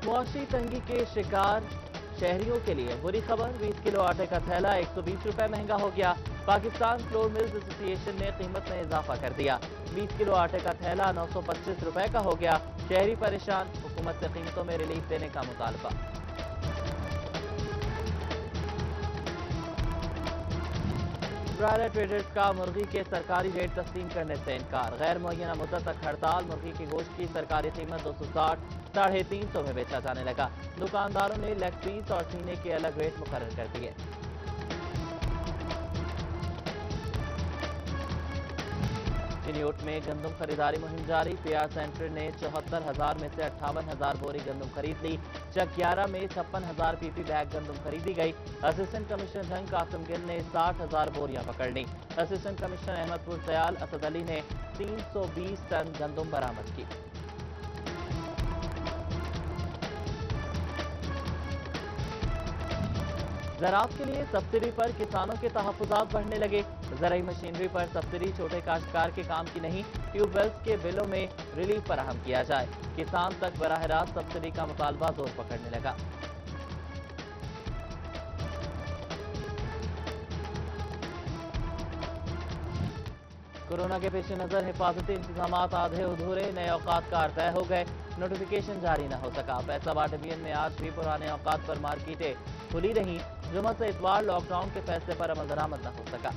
معاشی تنگی کے شکار شہریوں کے لیے بری خبر، 20 کلو آٹے کا تھیلا 120 روپے مہنگا ہو گیا۔ پاکستان فلور ملز ایسوسی ایشن نے قیمت میں اضافہ کر دیا، 20 کلو آٹے کا تھیلا 925 روپے کا ہو گیا۔ شہری پریشان، حکومت سے قیمتوں میں ریلیف دینے کا مطالبہ۔ برائڈر ٹریڈرز کا مرغی کے سرکاری ریٹ تسلیم کرنے سے انکار، غیر معینہ مدت تک ہڑتال، مرغی کی گوشت کی سرکاری قیمت 260 350 میں بیچا جانے لگا۔ دکانداروں نے لیگ پیس اور سینے کے الگ ریٹ مقرر کر دیے۔ چنیوٹ میں گندم خریداری مہم جاری، پی آر سینٹر نے 74,000 میں سے 58,000 بوری گندم خرید لی۔ چک 11 میں 56,000 پی پی بیگ گندم خریدی گئی۔ اسسٹنٹ کمشنر جنگ قاسم گل نے 60,000 بوریاں پکڑ لی۔ اسسٹنٹ کمشنر احمد پور سیال اسد علی نے 320 ٹن گندم برآمد کی۔ زراعت کے لیے سبسڈی پر کسانوں کے تحفظات بڑھنے لگے، زرعی مشینری پر سبسڈی چھوٹے کاشتکار کے کام کی نہیں، ٹیوب ویلز کے بلوں میں ریلیف فراہم کیا جائے، کسان تک براہ راست سبسڈی کا مطالبہ زور پکڑنے لگا۔ کورونا کے پیش نظر حفاظتی انتظامات آدھے ادھورے، نئے اوقات کار طے ہو گئے، نوٹیفیکیشن جاری نہ ہو سکا۔ فیصل آباد ڈویژن میں آج بھی پرانے اوقات پر مارکیٹیں کھلی رہیں، جمعہ سے اتوار لاک ڈاؤن کے فیصلے پر عمل درآمد نہ ہو سکا۔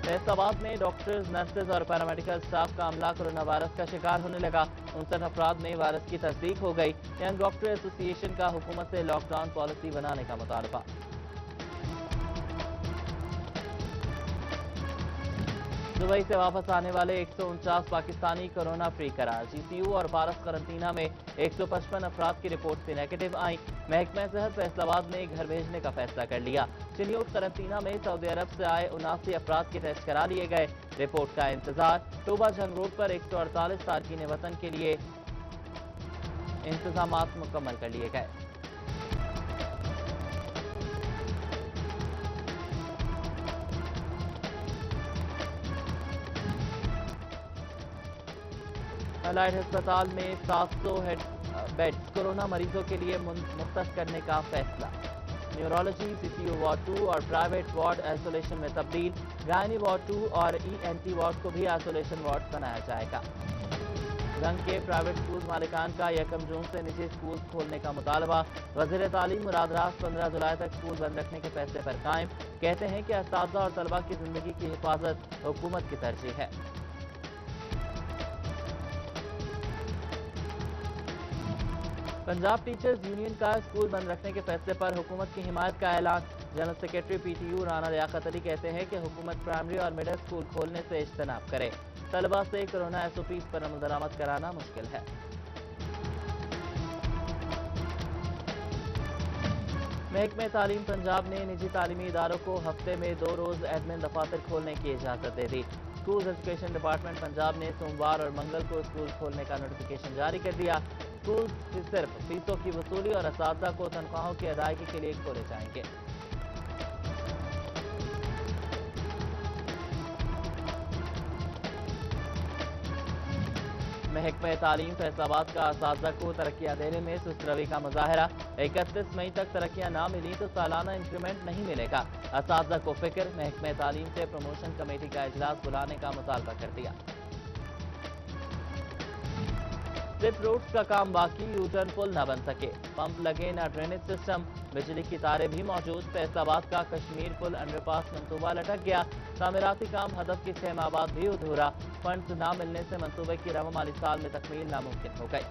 فیصل آباد میں ڈاکٹرز، نرسز اور پیرامیڈیکل سٹاف کا عملہ کورونا وائرس کا شکار ہونے لگا، 59 افراد میں وائرس کی تصدیق ہو گئی۔ ینگ ڈاکٹر ایسوسی ایشن کا حکومت سے لاک ڈاؤن پالیسی بنانے کا مطالبہ۔ دبئی سے واپس آنے والے 149 پاکستانی کورونا فری قرار، جی سی یو اور پارس قرنطینہ میں 155 افراد کی رپورٹ سے نیگیٹو آئیں۔ محکمہ صحت فیصل آباد نے گھر بھیجنے کا فیصلہ کر لیا۔ چنیوٹ قرنطینہ میں سعودی عرب سے آئے 79 افراد کے ٹیسٹ کرا لیے گئے، رپورٹ کا انتظار۔ ٹوبہ جھنگ روڈ پر 148 تارکین وطن کے لیے انتظامات مکمل کر لیے گئے۔ الائٹ ہسپتال میں 700 بیڈز کورونا مریضوں کے لیے مختص کرنے کا فیصلہ۔ Neurology, C C U ward 2 اور پرائیویٹ وارڈ آئسولیشن میں تبدیل، گائنی وارڈ 2 اور ای این ٹی وارڈ کو بھی آئسولیشن وارڈ بنایا جائے گا۔ رنگ کے پرائیویٹ سکول مالکان کا 1 جون سے نجی سکول کھولنے کا مطالبہ، وزیر تعلیم مراد راز 15 جولائی تک سکول بند رکھنے کے فیصلے پر قائم، کہتے ہیں کہ اساتذہ اور طلبہ کی زندگی کی حفاظت حکومت کی ترجیح ہے۔ پنجاب ٹیچرز یونین کا اسکول بند رکھنے کے فیصلے پر حکومت کی حمایت کا اعلان، general secretary P T U Rana Liaqat Ali کہتے ہیں کہ حکومت پرائمری اور مڈل اسکول کھولنے سے اجتناب کرے، طلبہ سے کورونا ایس او پیز پر عمل درآمد کرانا مشکل ہے۔ محکمہ تعلیم پنجاب نے نجی تعلیمی اداروں کو ہفتے میں 2 روز ایڈمن دفاتر کھولنے کی اجازت دے دی۔ اسکولز ایجوکیشن ڈپارٹمنٹ پنجاب نے سوموار اور منگل کو اسکول کھولنے کا نوٹیفیکیشن جاری کر دیا۔ اسکول صرف فیسوں کی وصولی اور اساتذہ کو تنخواہوں کی ادائیگی کے لیے کھولے جائیں گے۔ محکمہ تعلیم فیصل آباد کا اساتذہ کو ترقیاں دینے میں سست روی کا مظاہرہ، 31 مئی تک ترقیاں نہ ملی تو سالانہ انکریمنٹ نہیں ملے گا، اساتذہ کو فکر، محکمہ تعلیم سے پروموشن کمیٹی کا اجلاس بلانے کا مطالبہ کر دیا۔ سلپ روڈز کا کام باقی، یو ٹرن پل نہ بن سکے، پمپ لگے نہ ڈرینیج سسٹم، بجلی کی تاریں بھی موجود، فیصل آباد کا کشمیر پل انڈر پاس منصوبہ لٹک گیا، تعمیراتی کام ہدف کی 6 ماہ بعد بھی ادھورا، فنڈز نہ ملنے سے منصوبے کی رواں مالی سال میں تکمیل ناممکن ہو گئی۔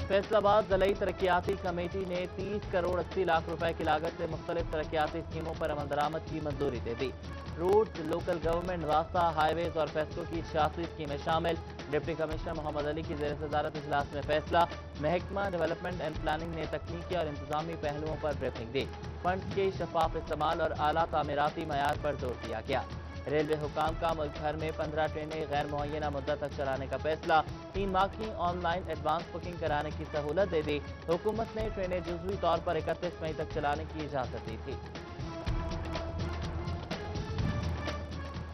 فیصل آباد ضلعی ترقیاتی کمیٹی نے 30 کروڑ 80 لاکھ روپے کی لاگت سے مختلف ترقیاتی اسکیموں پر عمل درآمد کی منظوری دے دی۔ روڈز، لوکل گورنمنٹ، نواسا، ہائی ویز اور پیسکو کی 86 اسکیمیں شامل، ڈپٹی کمشنر محمد علی کی زیر صدارت اجلاس میں فیصلہ، محکمہ ڈیولپمنٹ اینڈ پلاننگ نے تکنیکی اور انتظامی پہلوؤں پر بریفنگ دی، فنڈز کے شفاف استعمال اور اعلیٰ تعمیراتی معیار پر زور دیا گیا۔ ریلوے حکام کا ملک بھر میں 15 ٹرینیں غیر معینہ مدت تک چلانے کا فیصلہ، 3 ماہ کی آن لائن ایڈوانس بکنگ کرانے کی سہولت دے دی۔ حکومت نے ٹرینیں جزوی طور پر 31 مئی تک چلانے کی اجازت دی تھی۔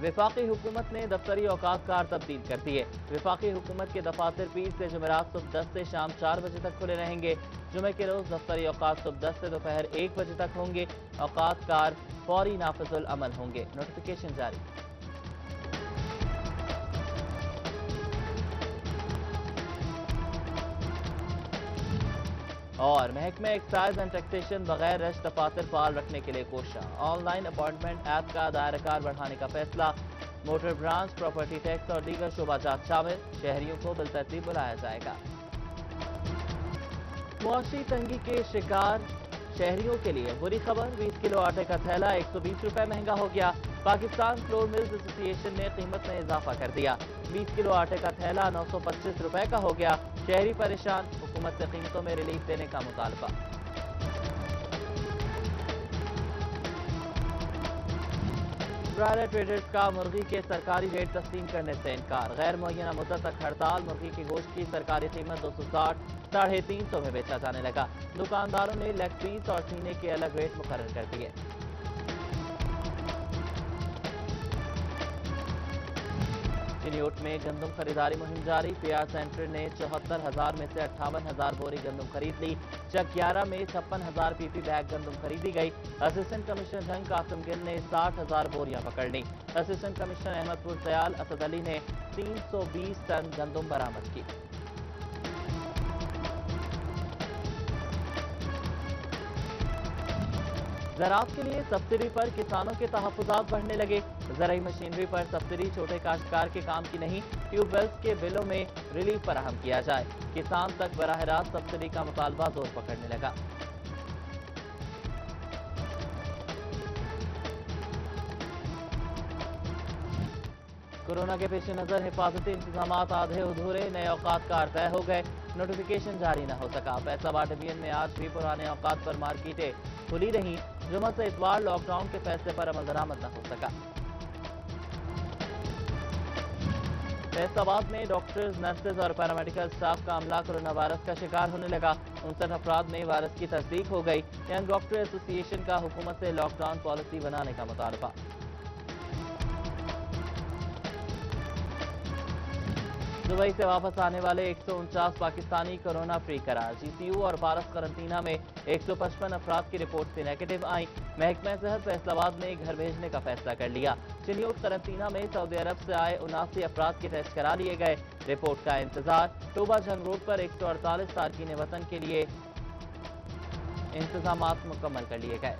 وفاقی حکومت نے دفتری اوقات کار تبدیل کر دیے۔ وفاقی حکومت کے دفاتر پیر سے جمعرات صبح 10 سے شام 4 بجے تک کھلے رہیں گے۔ جمعہ کے روز دفتری اوقات صبح 10 سے دوپہر 1 بجے تک ہوں گے۔ اوقات کار فوری نافذ العمل ہوں گے۔ نوٹیفیکیشن جاری۔ اور محکمہ ایکسائز اینڈ ٹیکسیشن بغیر رش دفاتر فعال رکھنے کے لیے کوشاں، آن لائن اپائنٹمنٹ ایپ کا دائرہ کار بڑھانے کا فیصلہ، موٹر برانچ، پراپرٹی ٹیکس اور دیگر شعبہ جات شامل، شہریوں کو بالترتیب بلایا جائے گا۔ معاشی تنگی کے شکار شہریوں کے لیے بری خبر، 20 کلو آٹے کا تھیلا 120 روپے مہنگا ہو گیا۔ پاکستان فلور ملز ایسوسی ایشن نے قیمت میں اضافہ کر دیا، 20 کلو آٹے کا تھیلا 925 روپے کا ہو گیا۔ شہری پریشان، حکومت سے قیمتوں میں ریلیف دینے کا مطالبہ۔ برائیلر ٹریڈرز کا مرغی کے سرکاری ریٹ تسلیم کرنے سے انکار، غیر معینہ مدت تک ہڑتال، مرغی کی گوشت کی سرکاری قیمت 260 350 میں بیچا جانے لگا۔ دکانداروں نے لیگ پیس اور سینے کے الگ ریٹ مقرر کر دیے۔ چنیوٹ میں گندم خریداری مہم جاری، پیار سینٹر نے 74,000 میں سے 58,000 بوری گندم خرید لی۔ چک 11 میں 56,000 پی پی بیگ گندم خریدی گئی۔ اسسٹنٹ کمشنر جنگ قاسم گل نے 60,000 بوریاں پکڑ لیں۔ اسسٹنٹ کمشنر احمد پور سیال اسد علی نے 320 ٹن گندم برآمد کی۔ زراعت کے لیے سبسڈی پر کسانوں کے تحفظات بڑھنے لگے، زرعی مشینری پر سبسڈی چھوٹے کاشتکار کے کام کی نہیں، ٹیوب ویلز کے بلوں میں ریلیف فراہم کیا جائے، کسان تک براہ راست سبسڈی کا مطالبہ زور پکڑنے لگا۔ کورونا کے پیش نظر حفاظتی انتظامات آدھے ادھورے، نئے اوقات کار طے ہو گئے، نوٹیفیکیشن جاری نہ ہو سکا۔ فیصل آباد ڈویژن میں آج بھی پرانے اوقات پر مارکیٹیں کھلی رہیں، جمعہ سے اتوار لاک ڈاؤن کے فیصلے پر عمل درآمد نہ ہو سکا۔ فیصل آباد میں ڈاکٹرز، نرسز اور پیرامیڈیکل سٹاف کا عملہ کورونا وائرس کا شکار ہونے لگا، 59 افراد میں وائرس کی تصدیق ہو گئی۔ ینگ ڈاکٹر ایسوسی ایشن کا حکومت سے لاک ڈاؤن پالیسی بنانے کا مطالبہ۔ دبئی سے واپس آنے والے 149 پاکستانی کورونا فری قرار، جی سی یو اور پارس قرنطینہ میں 155 افراد کی رپورٹ سے نیگیٹو آئیں۔ محکمہ صحت فیصل آباد نے گھر بھیجنے کا فیصلہ کر لیا۔ چنیوٹ قرنطینہ میں سعودی عرب سے آئے 79 افراد کے ٹیسٹ کرا لیے گئے، رپورٹ کا انتظار۔ ٹوبہ جھنگ روڈ پر 148 تارکین وطن کے لیے انتظامات مکمل کر لیے گئے۔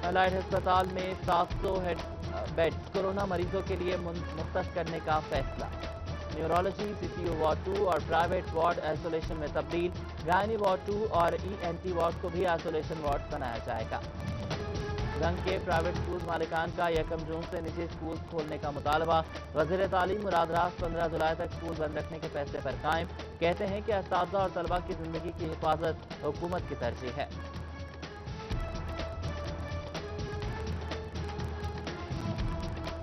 الائٹ ہسپتال میں 700 بیڈز کورونا مریضوں کے لیے مختص کرنے کا فیصلہ، neurology, C C U ward 2 اور پرائیویٹ وارڈ آئسولیشن میں تبدیل، گائنی وارڈ 2 اور ای این ٹی وارڈ کو بھی آئسولیشن وارڈ بنایا جائے گا۔ رنگ کے پرائیویٹ اسکول مالکان کا 1 جون سے نجی اسکول کھولنے کا مطالبہ، وزیر تعلیم مراد راست 15 جولائی تک اسکول بند رکھنے کے فیصلے پر قائم، کہتے ہیں کہ اساتذہ اور طلبہ کی زندگی کی حفاظت حکومت کی ترجیح ہے۔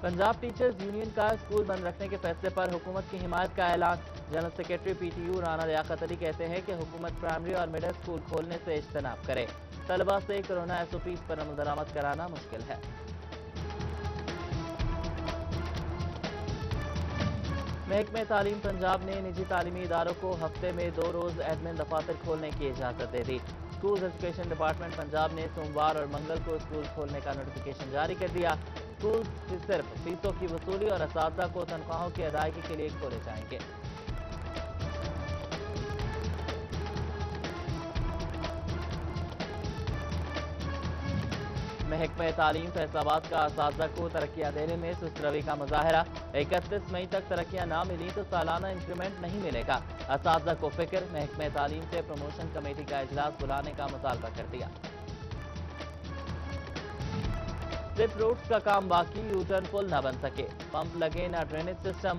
پنجاب ٹیچرز یونین کا اسکول بند رکھنے کے فیصلے پر حکومت کی حمایت کا اعلان، general secretary P T U Rana Liaqat Ali کہتے ہیں کہ حکومت پرائمری اور مڈل اسکول کھولنے سے اجتناب کرے، طلبہ سے کورونا ایس او پیز پر عمل درآمد کرانا مشکل ہے۔ محکمہ تعلیم پنجاب نے نجی تعلیمی اداروں کو ہفتے میں 2 روز ایڈمن دفاتر کھولنے کی اجازت دے دی۔ اسکول ایجوکیشن ڈپارٹمنٹ پنجاب نے سوموار اور منگل کو اسکول کھولنے کا نوٹیفیکیشن جاری کر دیا۔ اسکول صرف فیسوں کی وصولی اور اساتذہ کو تنخواہوں کی ادائیگی کے لیے کھولے جائیں گے۔ محکمہ تعلیم فیصل آباد کا اساتذہ کو ترقیاں دینے میں سست روی کا مظاہرہ، 31 مئی تک ترقیاں نہ ملی تو سالانہ انکریمنٹ نہیں ملے گا، اساتذہ کو فکر، محکمہ تعلیم سے پروموشن کمیٹی کا اجلاس بلانے کا مطالبہ کر دیا۔ سپ روڈز کا کام باقی، یو ٹرن پل نہ بن سکے، پمپ لگے نہ ڈرینیج سسٹم،